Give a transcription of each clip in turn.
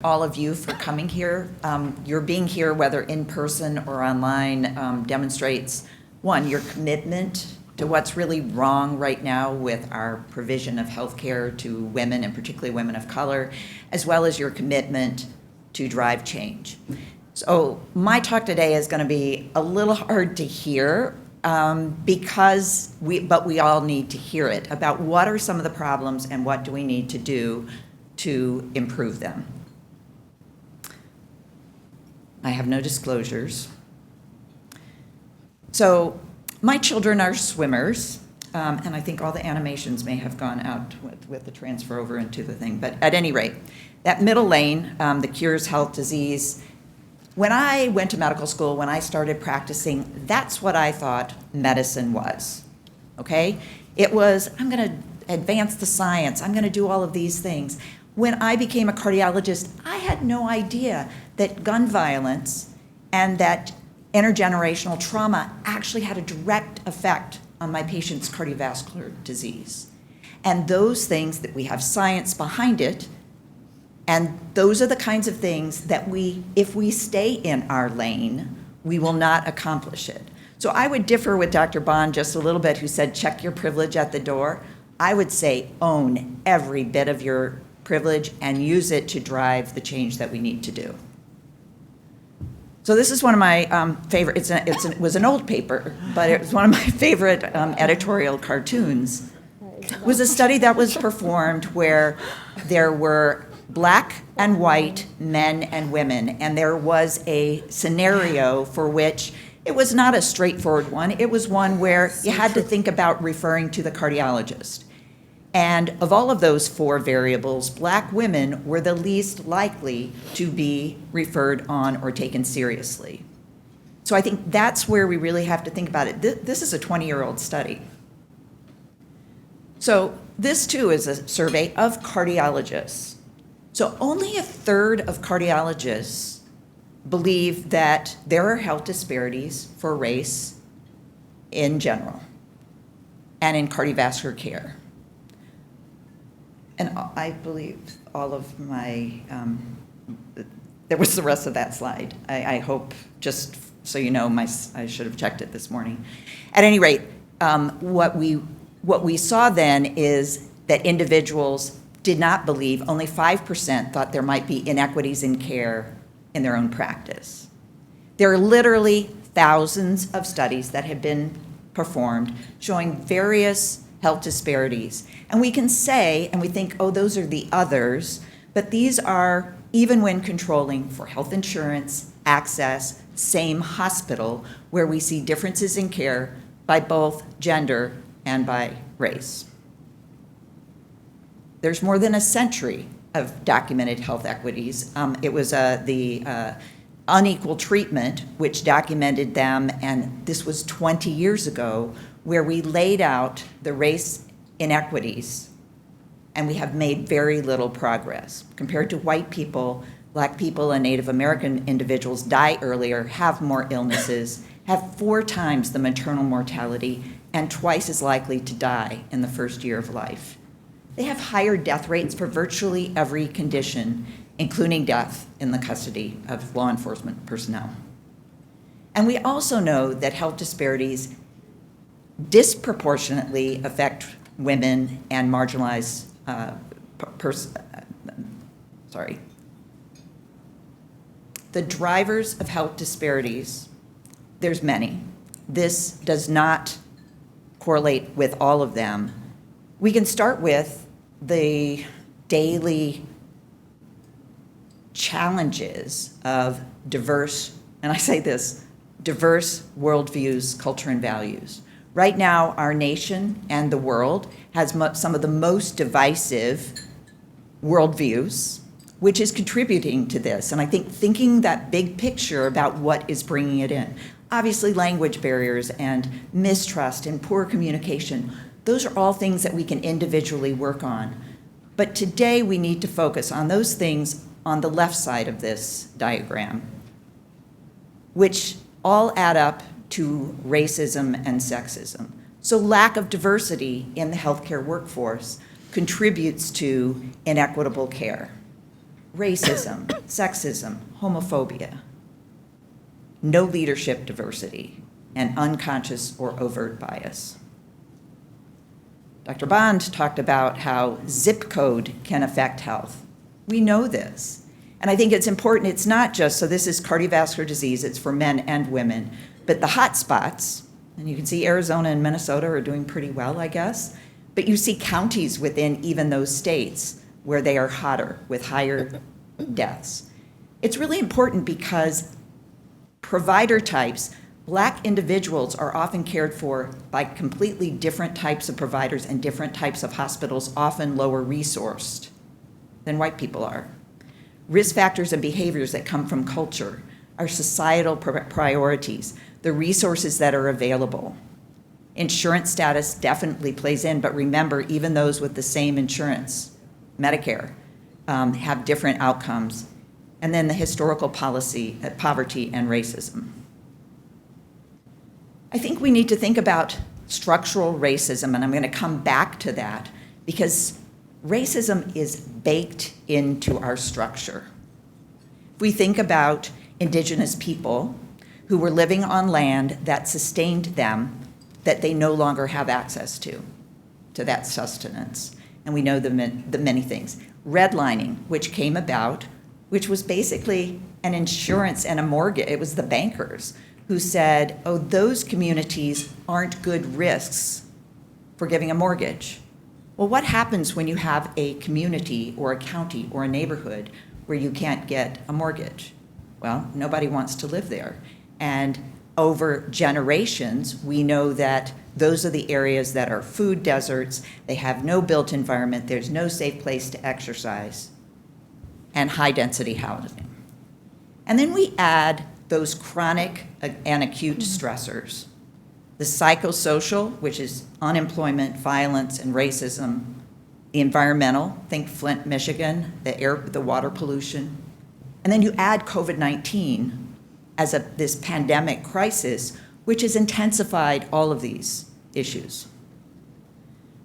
all of you for coming here. Your being here, whether in person or online, demonstrates, one, your commitment to what's really wrong right now with our provision of healthcare to women, and particularly women of color, as well as your commitment to drive change. So my talk today is going to be a little hard to hear, but we all need to hear it, about what are some of the problems and what do we need to do to improve them. I have no disclosures. So my children are swimmers, and I think all the animations may have gone out with the transfer over into the thing. But at any rate, that middle lane, the cures health disease, when I went to medical school, when I started practicing, that's what I thought medicine was, okay? It was, I'm going to advance the science, I'm going to do all of these things. When I became a cardiologist, I had no idea that gun violence and that intergenerational trauma actually had a direct effect on my patient's cardiovascular disease. And those things that we have science behind it, and those are the kinds of things that if we stay in our lane, we will not accomplish it. So I would differ with Dr. Bond just a little bit, who said, check your privilege at the door. I would say, own every bit of your privilege and use it to drive the change that we need to do. So this is one of my favorite, it was an old paper, but it was one of my favorite editorial cartoons. It was a study that was performed where there were Black and white men and women, and there was a scenario for which it was not a straightforward one. It was one where you had to think about referring to the cardiologist. And of all of those four variables, Black women were the least likely to be referred on or taken seriously. So I think that's where we really have to think about it. This is a 20-year-old study. So this, too, is a survey of cardiologists. So only a third of cardiologists believe that there are health disparities for race in general and in cardiovascular care. And I believe all of my, there was the rest of that slide. I hope, just so you know, I should have checked it this morning. At any rate, what we saw then is that individuals did not believe, only 5% thought there might be inequities in care in their own practice. There are literally thousands of studies that have been performed showing various health disparities. And we can say, and we think, oh, those are the others, but these are, even when controlling for health insurance, access, same hospital, where we see differences in care by both gender and by race. There's more than a century of documented health equities. It was the unequal treatment, which documented them, and this was 20 years ago, where we laid out the race inequities, and we have made very little progress. Compared to white people, Black people and Native American individuals die earlier, have more illnesses, have 4 times the maternal mortality, and twice as likely to die in the first year of life. They have higher death rates for virtually every condition, including death in the custody of law enforcement personnel. And we also know that health disparities disproportionately affect women and marginalized The drivers of health disparities, there's many. This does not correlate with all of them. We can start with the daily challenges of diverse, and I say this, diverse worldviews, culture, and values. Right now, our nation and the world has some of the most divisive worldviews, which is contributing to this. And I think thinking that big picture about what is bringing it in. Obviously, language barriers and mistrust and poor communication, those are all things that we can individually work on. But today we need to focus on those things on the left side of this diagram, which all add up to racism and sexism. So lack of diversity in the healthcare workforce contributes to inequitable care. racism, sexism, homophobia, no leadership diversity, and unconscious or overt bias. Dr. Bond talked about how zip code can affect health. We know this. And I think it's important, it's not just, so this is cardiovascular disease, it's for men and women, but the hot spots, and you can see Arizona and Minnesota are doing pretty well, I guess, but you see counties within even those states where they are hotter with higher deaths. It's really important because provider types, Black individuals are often cared for by completely different types of providers and different types of hospitals, often lower resourced than white people are. Risk factors and behaviors that come from culture, our societal priorities, the resources that are available. Insurance status definitely plays in, but remember, even those with the same insurance, Medicare, have different outcomes. And then the historical policy, poverty and racism. I think we need to think about structural racism, and I'm going to come back to that because racism is baked into our structure. If we think about indigenous people who were living on land that sustained them, that they no longer have access to that sustenance. And we know the many things. Redlining, which came about, which was basically an insurance and a mortgage. It was the bankers who said, oh, those communities aren't good risks for giving a mortgage. Well, what happens when you have a community or a county or a neighborhood where you can't get a mortgage? Well, nobody wants to live there. And over generations, we know that those are the areas that are food deserts. They have no built environment. There's no safe place to exercise, and high-density housing. And then we add those chronic and acute stressors. The psychosocial, which is unemployment, violence, and racism. The environmental, think Flint, Michigan, the water pollution. And then you add COVID-19 as this pandemic crisis, which has intensified all of these issues.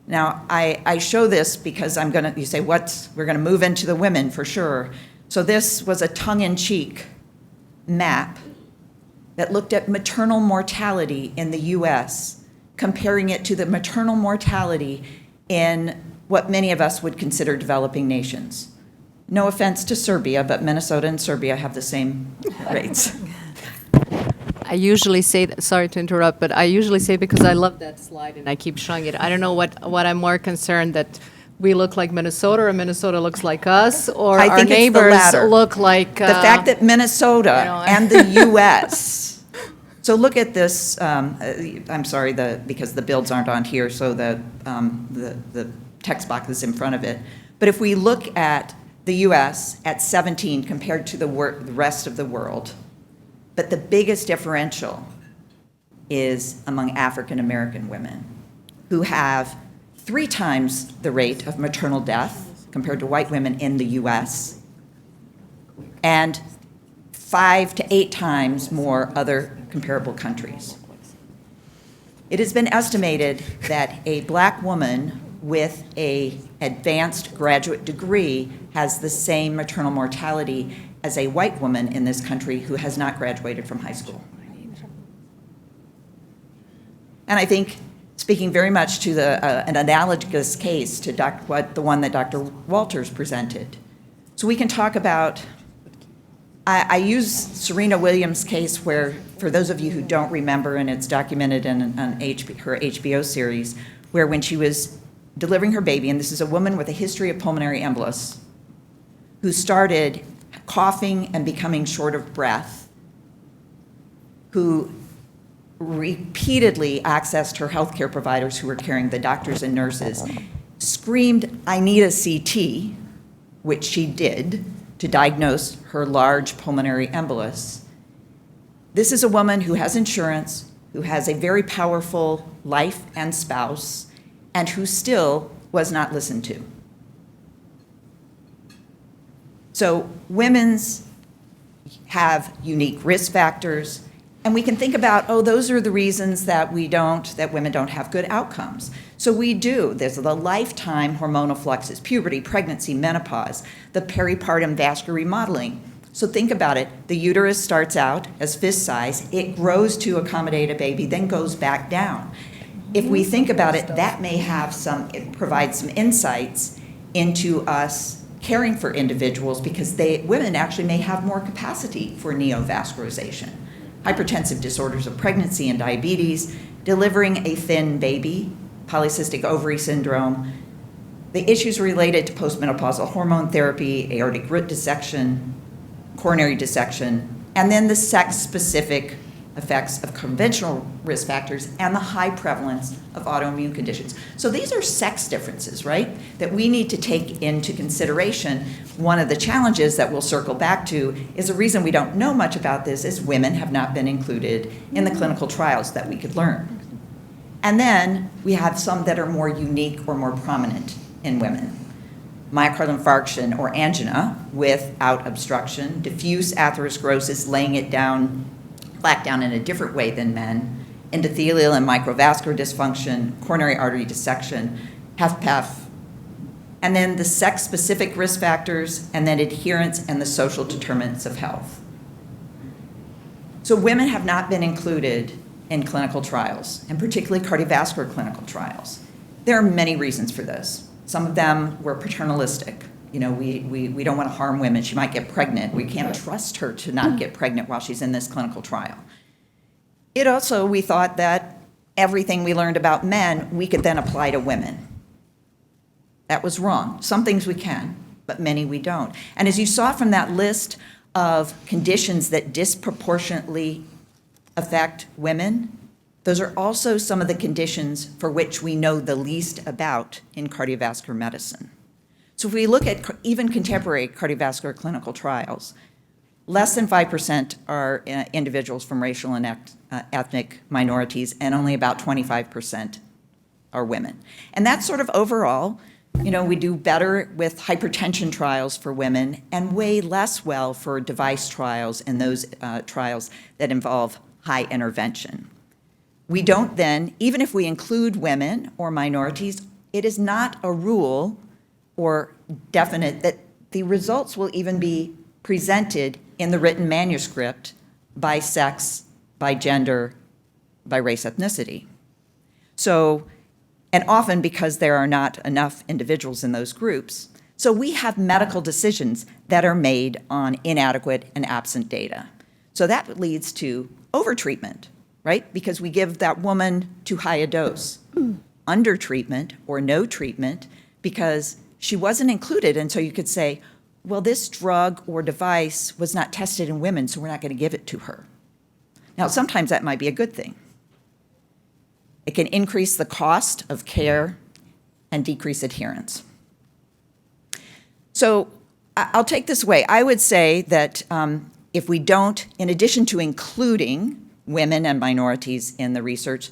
Now, I show this because you say, we're gonna move into the women for sure. So this was a tongue-in-cheek map that looked at maternal mortality in the US, comparing it to the maternal mortality in what many of us would consider developing nations. No offense to Serbia, but Minnesota and Serbia have the same rates. I usually say, sorry to interrupt, but I usually say because I love that slide and I keep showing it. I don't know what I'm more concerned that we look like Minnesota or Minnesota looks like us, or I our think neighbors it's the latter. look like... The fact that Minnesota and the US, so look at this, I'm sorry, because the builds aren't on here, so the text box is in front of it. But if we look at the US at 17 compared to the rest of the world, but the biggest differential is among African American women who have 3 times the rate of maternal death compared to white women in the US, and 5 to 8 times more other comparable countries. It has been estimated that a Black woman with an advanced graduate degree has the same maternal mortality as a white woman in this country who has not graduated from high school. And I think, speaking very much to an analogous case to the one that Dr. Walters presented. So we can talk about, I use Serena Williams' case where, for those of you who don't remember, and it's documented in her HBO series, where when she was delivering her baby, and this is a woman with a history of pulmonary embolus, who started coughing and becoming short of breath, who repeatedly accessed her healthcare providers who were carrying the doctors and nurses, screamed, "I need a CT," which she did to diagnose her large pulmonary embolus. This is a woman who has insurance, who has a very powerful life and spouse, and who still was not listened to. So women's have unique risk factors, And we can think about, oh, those are the reasons that women don't have good outcomes. So we do. There's the lifetime hormonal fluxes, puberty, pregnancy, menopause, the peripartum vascular remodeling. So think about it. The uterus starts out as fist size. It grows to accommodate a baby, then goes back down. If we think about it, that may provide some insights into us caring for individuals, because women actually may have more capacity for neovascularization. Hypertensive disorders of pregnancy and diabetes, delivering a thin baby, polycystic ovary syndrome, the issues related to postmenopausal hormone therapy, aortic root dissection, coronary dissection, and then the sex-specific effects of conventional risk factors and the high prevalence of autoimmune conditions. So these are sex differences, right, that we need to take into consideration. One of the challenges that we'll circle back to is the reason we don't know much about this is women have not been included in the clinical trials that we could learn. And then we have some that are more unique or more prominent in women. Myocardial infarction or angina without obstruction, diffuse atherosclerosis, laying it down, plaque down in a different way than men, endothelial and microvascular dysfunction, coronary artery dissection, HFpEF, and then the sex-specific risk factors, and then adherence and the social determinants of health. So women have not been included in clinical trials, and particularly cardiovascular clinical trials. There are many reasons for this. Some of them were paternalistic. We don't want to harm women. She might get pregnant. We can't trust her to not get pregnant while she's in this clinical trial. We thought that everything we learned about men, we could then apply to women. That was wrong. Some things we can, but many we don't. And as you saw from that list of conditions that disproportionately affect women, those are also some of the conditions for which we know the least about in cardiovascular medicine. So if we look at even contemporary cardiovascular clinical trials, less than 5% are individuals from racial and ethnic minorities, and only about 25% are women. And that's sort of overall. We do better with hypertension trials for women and way less well for device trials and those trials that involve high intervention. We don't then, even if we include women or minorities, it is not a rule or definite that the results will even be presented in the written manuscript by sex, by gender, by race, ethnicity. So, and often because there are not enough individuals in those groups. So we have medical decisions that are made on inadequate and absent data. So that leads to overtreatment, right? Because we give that woman too high a dose. Undertreatment or no treatment because she wasn't included, and so you could say, well, this drug or device was not tested in women, so we're not going to give it to her. Now, sometimes that might be a good thing. It can increase the cost of care and decrease adherence. So I'll take this away. I would say that if we don't, in addition to including women and minorities in the research,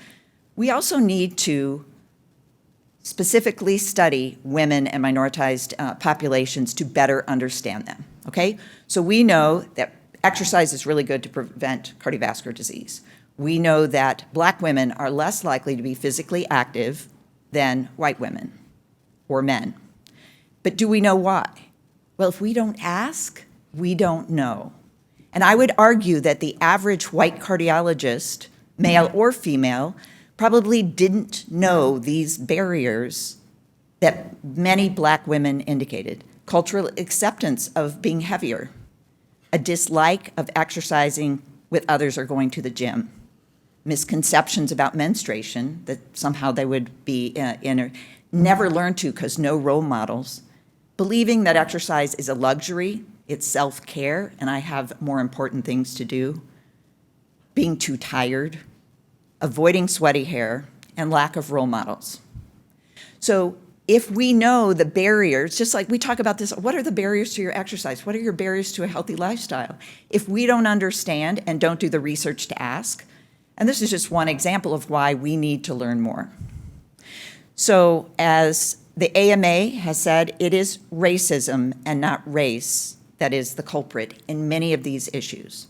we also need to specifically study women and minoritized populations to better understand them, okay? So we know that exercise is really good to prevent cardiovascular disease. We know that Black women are less likely to be physically active than white women or men. But do we know why? Well, if we don't ask, we don't know. And I would argue that the average white cardiologist, male or female, probably didn't know these barriers that many Black women indicated. Cultural acceptance of being heavier, a dislike of exercising with others or going to the gym, misconceptions about menstruation, that somehow they would be never learned to because no role models, believing that exercise is a luxury, it's self-care, and I have more important things to do, being too tired, avoiding sweaty hair, and lack of role models. So if we know the barriers, just like we talk about this, what are the barriers to your exercise? What are your barriers to a healthy lifestyle? If we don't understand and don't do the research to ask, and this is just one example of why we need to learn more. So as the AMA has said, it is racism and not race that is the culprit in many of these issues.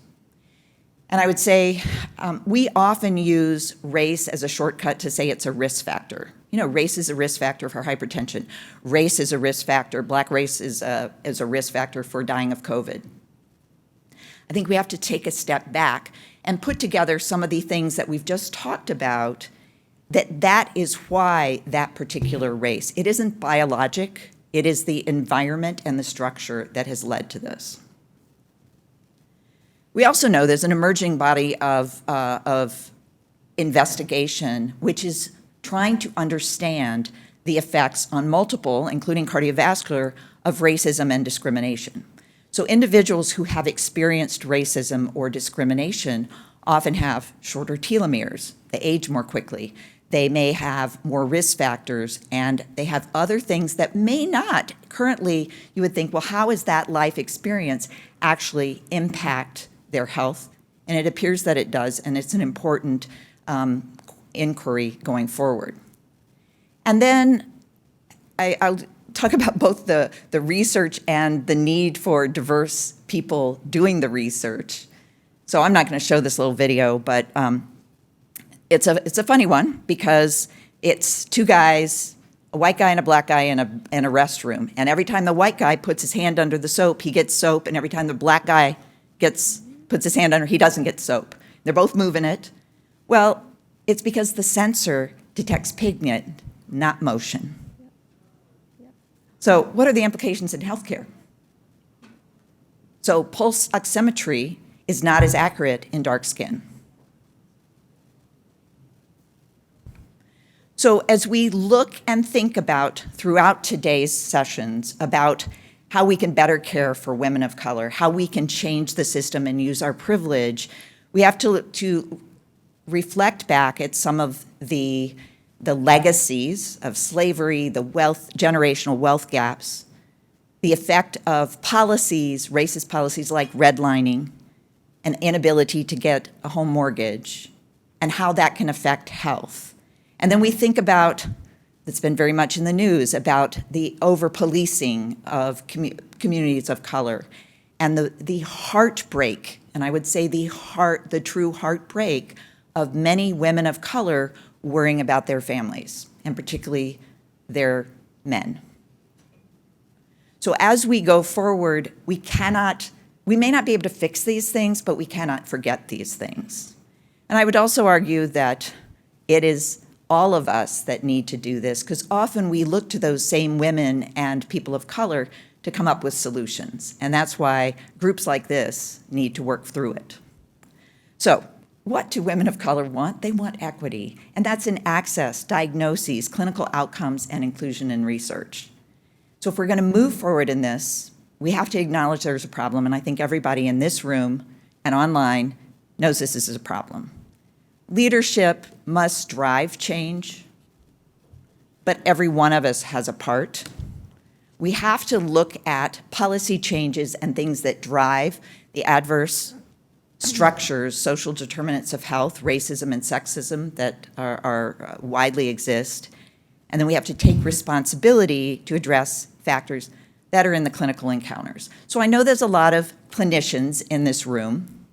And I would say we often use race as a shortcut to say it's a risk factor. You know, race is a risk factor for hypertension. Race is a risk factor. Black race is a risk factor for dying of COVID. I think we have to take a step back and put together some of the things that we've just talked about, that is why that particular race. It isn't biologic. It is the environment and the structure that has led to this. We also know there's an emerging body of investigation which is trying to understand the effects on multiple, including cardiovascular, of racism and discrimination. So individuals who have experienced racism or discrimination often have shorter telomeres. They age more quickly. They may have more risk factors, and they have other things that may not. Currently, you would think, well, how is that life experience actually impact their health? And it appears that it does, and it's an important inquiry going forward. And then I'll talk about both the research and the need for diverse people doing the research. So I'm not going to show this little video, but it's a funny one because it's two guys, a white guy and a black guy in a restroom. And every time the white guy puts his hand under the soap, he gets soap. And every time the black guy puts his hand under, he doesn't get soap. They're both moving it. Well, it's because the sensor detects pigment, not motion. So what are the implications in healthcare? So pulse oximetry is not as accurate in dark skin. So as we look and think about throughout today's sessions about how we can better care for women of color, how we can change the system and use our privilege, we have to reflect back at some of the legacies of slavery, the generational wealth gaps, the effect of policies, racist policies like redlining, and inability to get a home mortgage, and how that can affect health. And then we think about, that's been very much in the news, about the over-policing of communities of color, and the heartbreak, and I would say the true heartbreak of many women of color worrying about their families, and particularly their men. So as we go forward, we may not be able to fix these things, but we cannot forget these things. And I would also argue that it is all of us that need to do this, because often we look to those same women and people of color to come up with solutions. And that's why groups like this need to work through it. So what do women of color want? They want equity, and that's in access, diagnoses, clinical outcomes, and inclusion in research. So if we're going to move forward in this, we have to acknowledge there's a problem, and I think everybody in this room and online knows this is a problem. Leadership must drive change, but every one of us has a part. We have to look at policy changes and things that drive the adverse structures, social determinants of health, racism and sexism that are widely exist. And then we have to take responsibility to address factors that are in the clinical encounters. So I know there's a lot of clinicians in this room.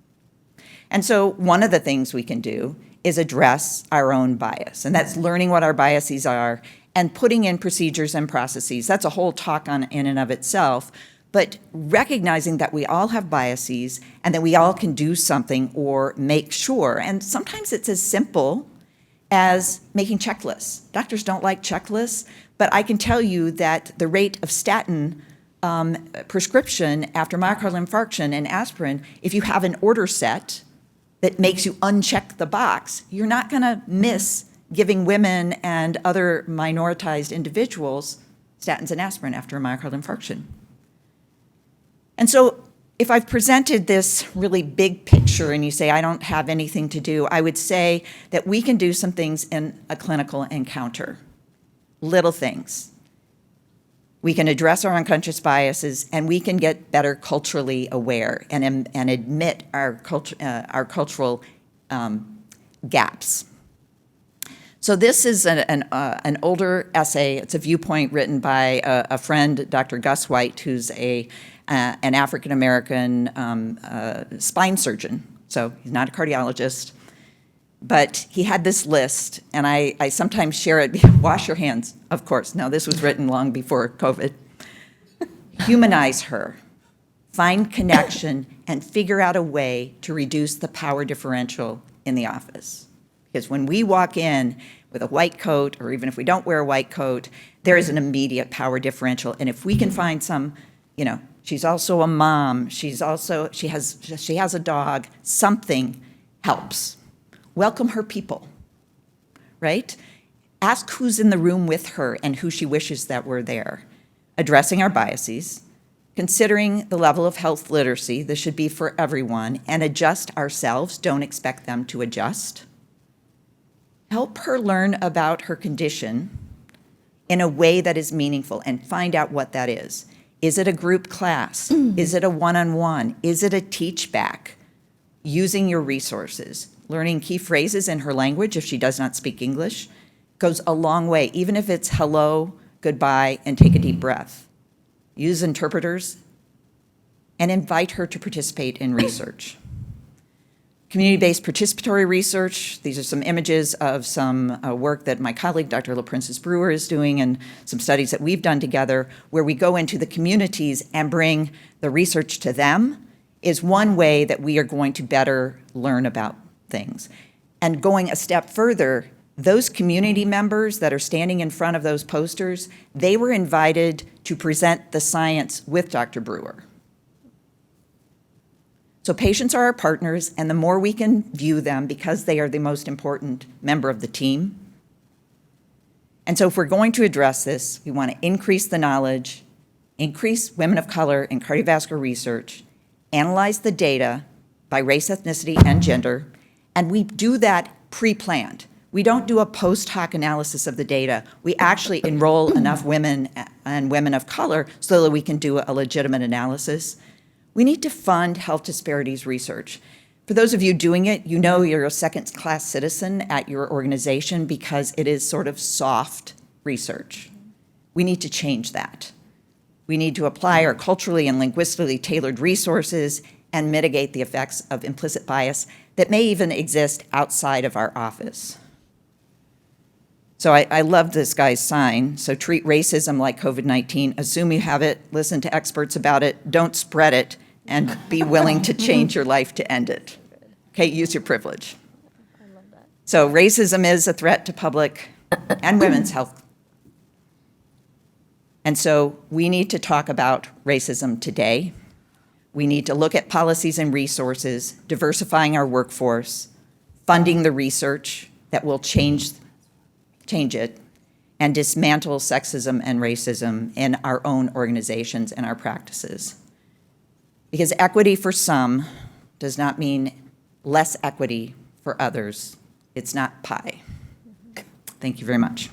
And so one of the things we can do is address our own bias. And that's learning what our biases are and putting in procedures and processes. That's a whole talk in and of itself. But recognizing that we all have biases and that we all can do something or make sure. And sometimes it's as simple as making checklists. Doctors don't like checklists, but I can tell you that the rate of statin prescription after myocardial infarction and aspirin, if you have an order set that makes you uncheck the box, you're not going to miss giving women and other minoritized individuals statins and aspirin after a myocardial infarction. And so if I've presented this really big picture and you say, I don't have anything to do, I would say that we can do some things in a clinical encounter, little things. We can address our unconscious biases, and we can get better culturally aware and admit our cultural gaps. So this is an older essay. It's a viewpoint written by a friend, Dr. Gus White, who's an African-American spine surgeon. so he's not a cardiologist. But he had this list, and I sometimes share it. Wash your hands, of course. Now, this was written long before COVID. Humanize her, find connection, and figure out a way to reduce the power differential in the office. Because when we walk in with a white coat, or even if we don't wear a white coat, there is an immediate power differential. And if we can find some, she's also a mom, she has a dog, something helps. Welcome her people, right? Ask who's in the room with her and who she wishes that were there. Addressing our biases, considering the level of health literacy, this should be for everyone, and adjust ourselves, don't expect them to adjust. Help her learn about her condition in a way that is meaningful and find out what that is. Is it a group class? Is it a one-on-one? Is it a teach back? Using your resources. Learning key phrases in her language if she does not speak English goes a long way, even if it's hello, goodbye, and take a deep breath. Use interpreters and invite her to participate in research. Community-based participatory research, these are some images of some work that my colleague, Dr. LaPrincess Brewer, is doing, and some studies that we've done together, where we go into the communities and bring the research to them, is one way that we are going to better learn about things. And going a step further, those community members that are standing in front of those posters, they were invited to present the science with Dr. Brewer. So patients are our partners, and the more we can view them, because they are the most important member of the team. And so if we're going to address this, we want to increase the knowledge, increase women of color in cardiovascular research, analyze the data by race, ethnicity, and gender, and we do that pre-planned. We don't do a post hoc analysis of the data. We actually enroll enough women and women of color so that we can do a legitimate analysis. We need to fund health disparities research. For those of you doing it, you know you're a second-class citizen at your organization because it is sort of soft research. We need to change that. We need to apply our culturally and linguistically tailored resources and mitigate the effects of implicit bias that may even exist outside of our office. So I love this guy's sign. So treat racism like COVID-19. Assume you have it, listen to experts about it, don't spread it, and be willing to change your life to end it. Okay, use your privilege. I love that. So racism is a threat to public and women's health. And so we need to talk about racism today. We need to look at policies and resources, diversifying our workforce, funding the research that will change it, and dismantle sexism and racism in our own organizations and our practices. Because equity for some does not mean less equity for others. It's not pie. Thank you very much.